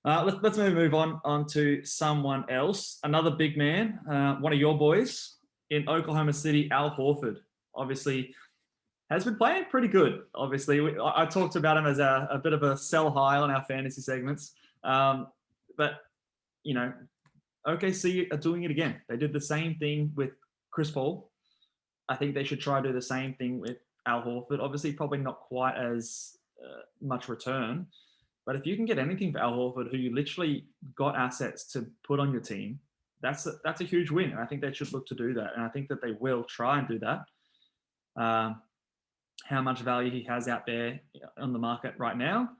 Let's move on to someone else. Another big man, one of your boys in Oklahoma City, Al Horford. Obviously, has been playing pretty good. Obviously, I talked about him as a bit of a sell high on our fantasy segments, but you know, OKC are doing it again. They did the same thing with Chris Paul. I think they should try to do the same thing with Al Horford. Obviously, probably not quite as much return, but if you can get anything for Al Horford, who you literally got assets to put on your team, that's a huge win. And I think they should look to do that, and I think that they will try and do that. How much value he has out there on the market right now,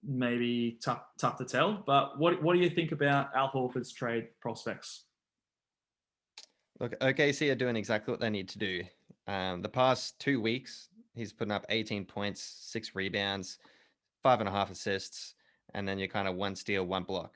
maybe tough to tell. But what do you think about Al Horford's trade prospects? Look, OKC are doing exactly what they need to do. The past 2 weeks, he's putting up 18 points, 6 rebounds, 5.5 assists, and then you're kind of 1 steal, 1 block.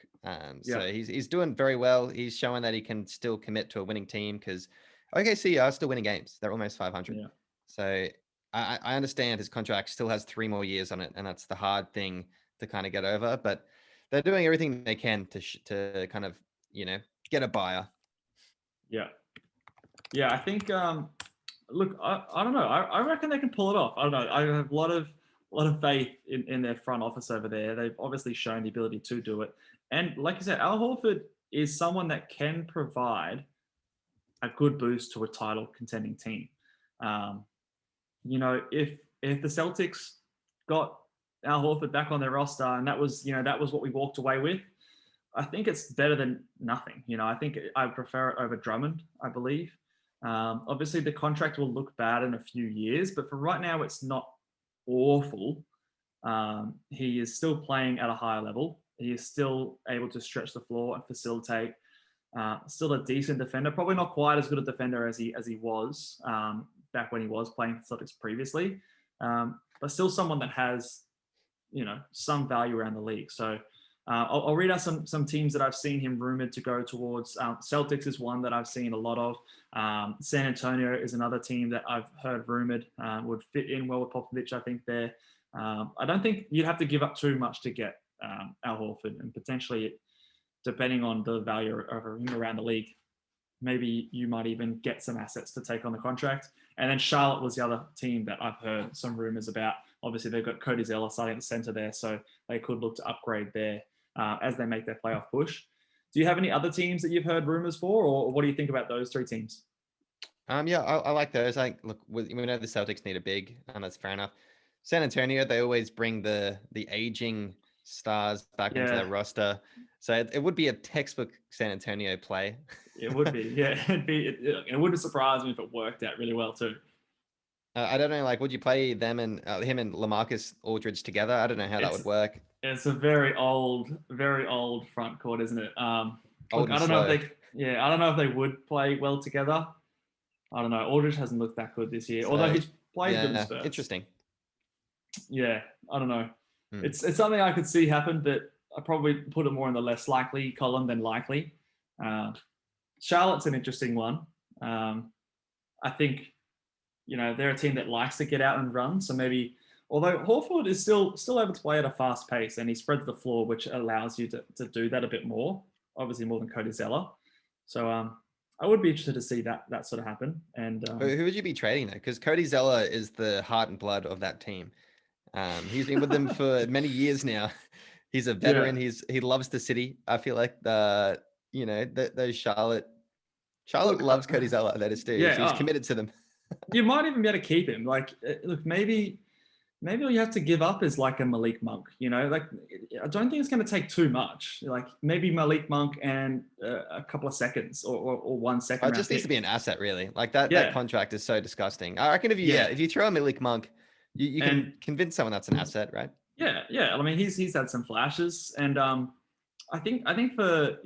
So he's doing very well. He's showing that he can still commit to a winning team because OKC are still winning games. They're almost 500. Yeah. So I understand his contract still has 3 more years on it, and that's the hard thing to kind of get over. But they're doing everything they can to kind of, get a buyer. Yeah. Yeah, I think. Look, I don't know. I reckon they can pull it off. I don't know. I have a lot of faith in their front office over there. They've obviously shown the ability to do it. And like you said, Al Horford is someone that can provide a good boost to a title contending team. If the Celtics got Al Horford back on their roster, and that was what we walked away with, I think it's better than nothing. I think I prefer it over Drummond, I believe. Obviously, the contract will look bad in a few years, but for right now, it's not awful. He is still playing at a higher level. He is still able to stretch the floor and facilitate. Still a decent defender, probably not quite as good a defender as he was back when he was playing for Celtics previously, but still someone that has some value around the league. So I'll read out some teams that I've seen him rumored to go towards. Celtics is one that I've seen a lot of. San Antonio is another team that I've heard rumored would fit in well with Popovich. I think there. I don't think you'd have to give up too much to get Al Horford, and potentially, depending on the value of him around the league, maybe you might even get some assets to take on the contract. And then Charlotte was the other team that I've heard some rumors about. Obviously, they've got Cody Zeller starting at the center there, so they could look to upgrade there as they make their playoff push. Do you have any other teams that you've heard rumors for, or what do you think about those 3 teams? Yeah, I like those. Look, we know the Celtics need a big, and that's fair enough. San Antonio, they always bring the aging stars back into their roster, so it would be a textbook San Antonio play. It would be, yeah. It wouldn't surprise me if it worked out really well too. I don't know, would you play them and him and LaMarcus Aldridge together? I don't know how that would work. It's a very old front court, isn't it? I don't know if they would play well together. I don't know. Aldridge hasn't looked that good this year, although he's played good in Spurs. Interesting. Yeah, I don't know. It's something I could see happen, but I probably put it more in the less likely column than likely. Charlotte's an interesting one. I think they're a team that likes to get out and run. So maybe, although Horford is still able to play at a fast pace and he spreads the floor, which allows you to do that a bit more, obviously more than Cody Zeller. So I would be interested to see that sort of happen. And who would you be trading though? Because Cody Zeller is the heart and blood of that team. He's been with them for many years now. He's a veteran. Yeah. He loves the city. I feel like those Charlotte loves Cody Zeller. That is too. Yeah, he's committed to them. You might even be able to keep him. Look, maybe all you have to give up is like a Malik Monk. I don't think it's going to take too much. Like maybe Malik Monk and a couple of seconds or 1 second. It just needs to be an asset, really. That contract is so disgusting. I reckon if you throw a Malik Monk, you can convince someone that's an asset, right? Yeah. I mean, he's had some flashes, and I think for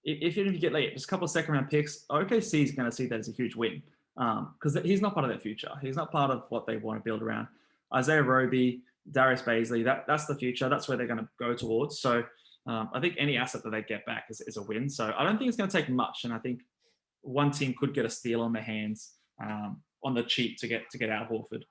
if you get just a couple of second round picks, OKC is going to see that as a huge win. Because he's not part of their future. He's not part of what they want to build around. Isaiah Roby, Darius Baisley, that's the future. That's where they're going to go towards. So I think any asset that they get back is a win. So I don't think it's going to take much. And I think one team could get a steal on their hands on the cheap to get Al Horford.